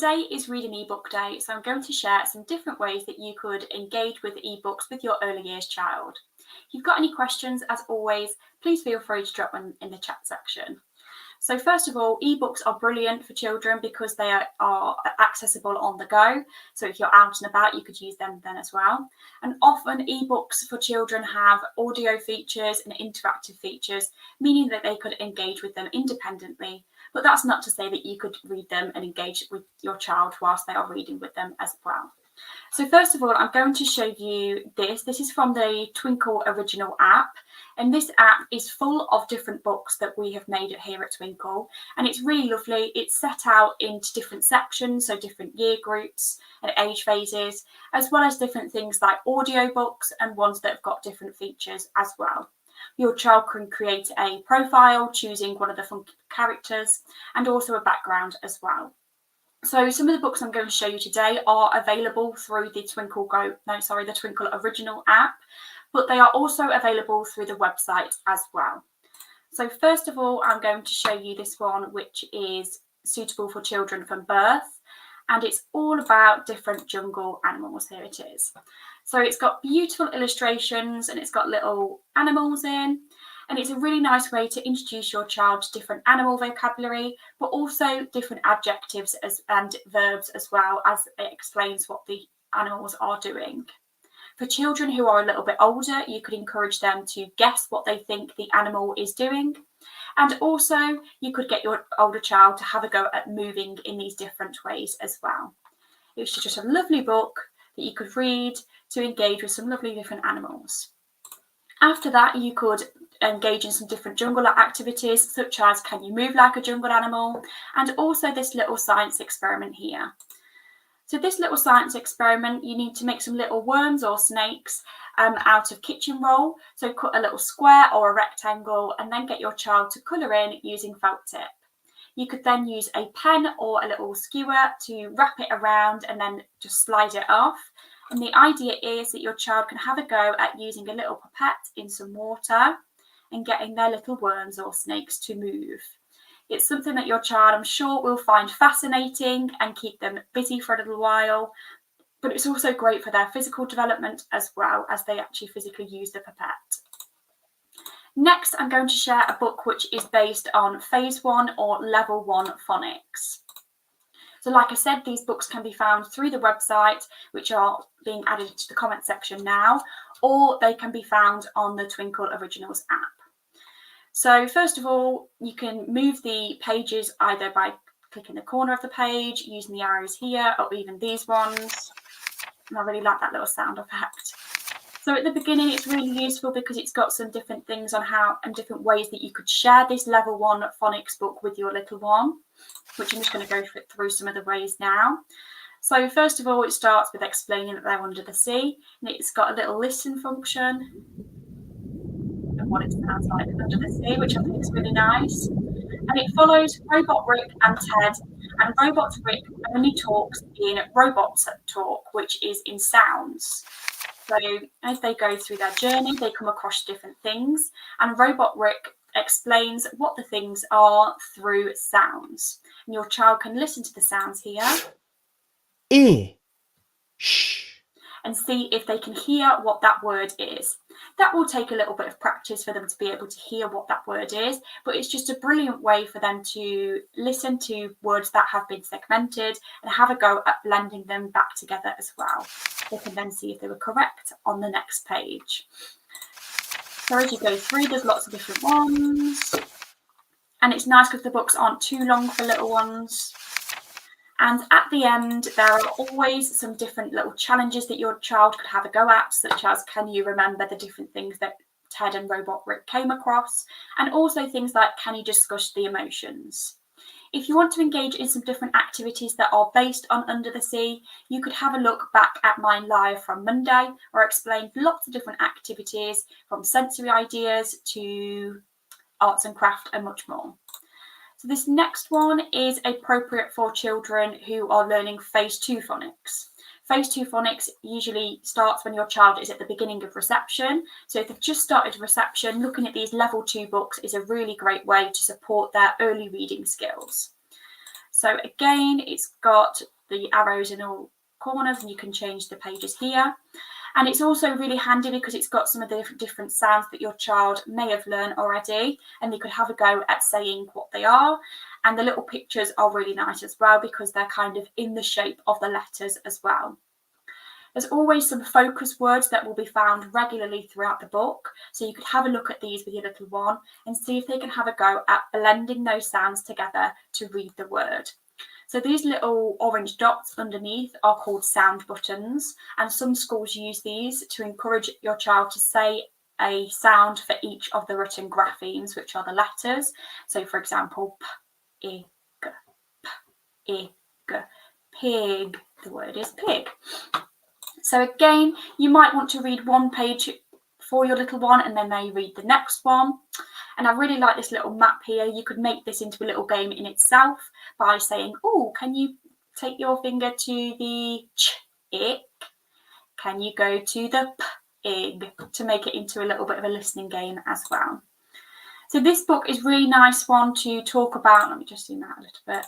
today is Reading eBook Day, so I'm going to share some different ways that you could engage with ebooks with your early years child. If you've got any questions, as always, please feel free to drop them in the chat section. So first of all, ebooks are brilliant for children because they are accessible on the go. So if you're out and about, you could use them then as well. And often ebooks for children have audio features and interactive features, meaning that they could engage with them independently. But that's not to say that you could read them and engage with your child whilst they are reading with them as well. So first of all, I'm going to show you this. This is from the Twinkle original app. And this app is full of different books that we have made here at Twinkle. And it's really lovely. It's set out into different sections, so different year groups and age phases, as well as different things like audio books and ones that have got different features as well. Your child can create a profile, choosing one of the funky characters, and also a background as well. So some of the books I'm going to show you today are available through the Twinkle original app, but they are also available through the website as well. So first of all, I'm going to show you this one, which is suitable for children from birth, and it's all about different jungle animals. Here it is. So it's got beautiful illustrations and it's got little animals in. And it's a really nice way to introduce your child to different animal vocabulary, but also different adjectives and verbs as well, as it explains what the animals are doing. For children who are a little bit older, you could encourage them to guess what they think the animal is doing. And also you could get your older child to have a go at moving in these different ways as well. It's just a lovely book that you could read to engage with some lovely different animals. After that, you could engage in some different jungle activities, such as can you move like a jungle animal, and also this little science experiment here. So this little science experiment, you need to make some little worms or snakes out of kitchen roll. So cut a little square or a rectangle and then get your child to colour in using felt tip. You could then use a pen or a little skewer to wrap it around and then just slide it off. And the idea is that your child can have a go at using a little pipette in some water and getting their little worms or snakes to move. It's something that your child, I'm sure, will find fascinating and keep them busy for a little while, but it's also great for their physical development as well, as they actually physically use the pipette. Next, I'm going to share a book which is based on Phase 1 or Level 1 phonics. So like I said, these books can be found through the website, which are being added to the comment section now, or they can be found on the Twinkle Originals app. So first of all, you can move the pages either by clicking the corner of the page, using the arrows here, or even these ones. And I really like that little sound effect. So at the beginning, it's really useful because it's got some different things on how and different ways that you could share this level 1 phonics book with your little one, which I'm just going to go through some of the ways now. So first of all, it starts with explaining that they're under the sea, and it's got a little listen function of what it sounds like under the sea, which I think is really nice. And it follows Robot Rick and Ted, and Robot Rick only talks in robot talk, which is in sounds. So as they go through their journey, they come across different things, and Robot Rick explains what the things are through sounds. And your child can listen to the sounds here. Shh. And see if they can hear what that word is. That will take a little bit of practice for them to be able to hear what that word is, but it's just a brilliant way for them to listen to words that have been segmented and have a go at blending them back together as well. They can then see if they were correct on the next page. So as you go through, there's lots of different ones. And it's nice because the books aren't too long for little ones. And at the end, there are always some different little challenges that your child could have a go at, such as can you remember the different things that Ted and Robot Rick came across, and also things like can you discuss the emotions. If you want to engage in some different activities that are based on Under the Sea, you could have a look back at mine live from Monday, where I explained lots of different activities from sensory ideas to arts and craft and much more. So this next one is appropriate for children who are learning Phase 2 phonics. Phase 2 phonics usually starts when your child is at the beginning of reception. So if they've just started reception, looking at these Level 2 books is a really great way to support their early reading skills. So again, it's got the arrows in all corners and you can change the pages here. And it's also really handy because it's got some of the different sounds that your child may have learned already, and they could have a go at saying what they are. And the little pictures are really nice as well because they're kind of in the shape of the letters as well. There's always some focus words that will be found regularly throughout the book. So you could have a look at these with your little one and see if they can have a go at blending those sounds together to read the word. So these little orange dots underneath are called sound buttons, and some schools use these to encourage your child to say a sound for each of the written graphemes, which are the letters. So for example, p, I, g, pig. The word is pig. So again, you might want to read one page for your little one and then they read the next one. And I really like this little map here. You could make this into a little game in itself by saying, oh, can you take your finger to the ch, ick? Can you go to the p, ig? To make it into a little bit of a listening game as well. So this book is really nice one to talk about. Let me just zoom out a little bit.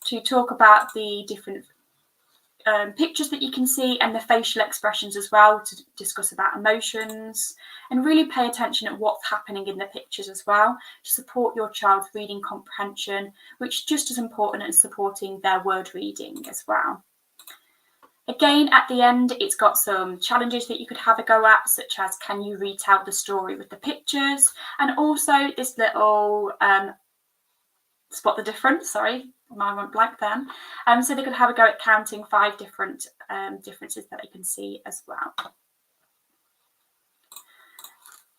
To talk about the different pictures that you can see and the facial expressions as well, to discuss about emotions and really pay attention at what's happening in the pictures as well to support your child's reading comprehension, which is just as important as supporting their word reading as well. Again, at the end, it's got some challenges that you could have a go at, such as can you retell the story with the pictures, and also this little spot the difference, sorry, mine went blank then. So they could have a go at counting 5 different differences that they can see as well.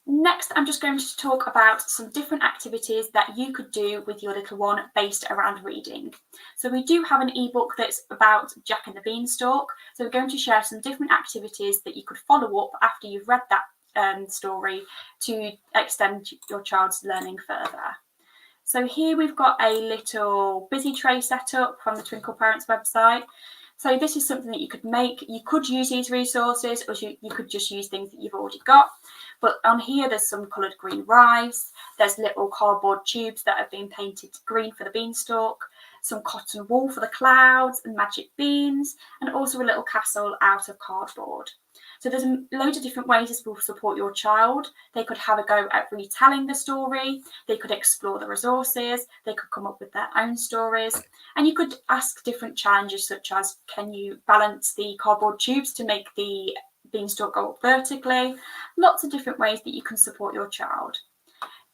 Next, I'm just going to talk about some different activities that you could do with your little one based around reading. So we do have an ebook that's about Jack and the Beanstalk. So we're going to share some different activities that you could follow up after you've read that story to extend your child's learning further. So here we've got a little busy tray set up from the Twinkle Parents website. So this is something that you could make. You could use these resources, or you could just use things that you've already got. But on here, there's some coloured green rice. There's little cardboard tubes that have been painted green for the beanstalk, some cotton wool for the clouds and magic beans, and also a little castle out of cardboard. So there's loads of different ways this will support your child. They could have a go at retelling the story. They could explore the resources. They could come up with their own stories. And you could ask different challenges such as, can you balance the cardboard tubes to make the beanstalk go up vertically? Lots of different ways that you can support your child.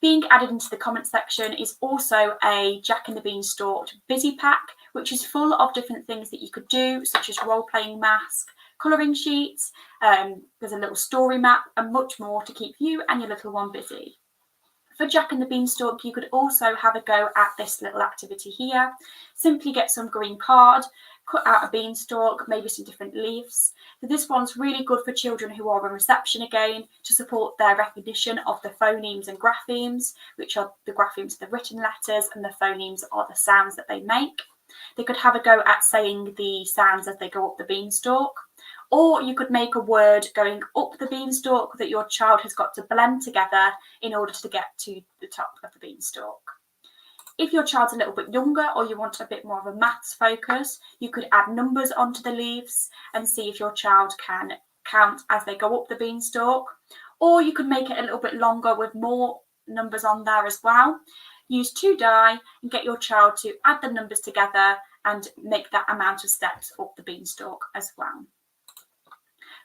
Being added into the comment section is also a Jack and the Beanstalk busy pack, which is full of different things that you could do, such as role-playing mask, colouring sheets, there's a little story map and much more to keep you and your little one busy. For Jack and the Beanstalk, you could also have a go at this little activity here. Simply get some green card, cut out a beanstalk, maybe some different leaves. So this one's really good for children who are in reception again, to support their recognition of the phonemes and graphemes, which are the graphemes are the written letters and the phonemes are the sounds that they make. They could have a go at saying the sounds as they go up the beanstalk. Or you could make a word going up the beanstalk that your child has got to blend together in order to get to the top of the beanstalk. If your child's a little bit younger or you want a bit more of a maths focus, you could add numbers onto the leaves and see if your child can count as they go up the beanstalk. Or you could make it a little bit longer with more numbers on there as well. Use 2 die and get your child to add the numbers together and make that amount of steps up the beanstalk as well.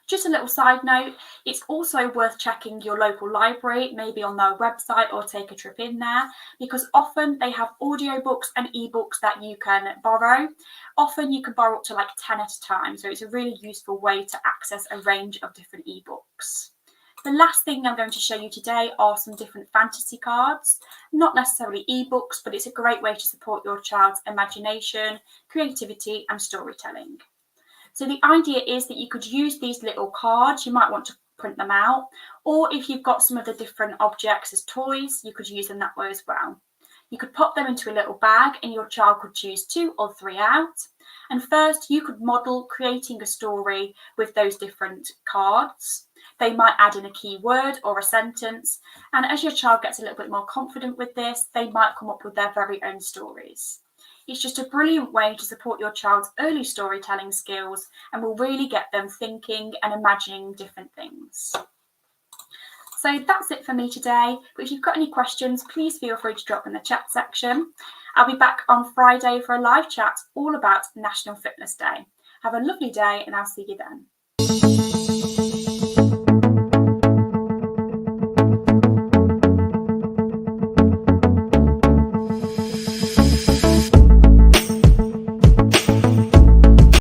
Just a little side note, it's also worth checking your local library, maybe on their website, or take a trip in there, because often they have audiobooks and ebooks that you can borrow. Often you can borrow up to like 10 at a time, so it's a really useful way to access a range of different ebooks. The last thing I'm going to show you today are some different fantasy cards, not necessarily ebooks, but it's a great way to support your child's imagination, creativity and storytelling. So the idea is that you could use these little cards. You might want to print them out, or if you've got some of the different objects as toys, you could use them that way as well. You could pop them into a little bag and your child could choose 2 or 3 out. And first you could model creating a story with those different cards. They might add in a key word or a sentence. And as your child gets a little bit more confident with this, they might come up with their very own stories. It's just a brilliant way to support your child's early storytelling skills and will really get them thinking and imagining different things. So that's it for me today, but if you've got any questions, please feel free to drop in the chat section. I'll be back on Friday for a live chat all about National Fitness Day. Have a lovely day and I'll see you then.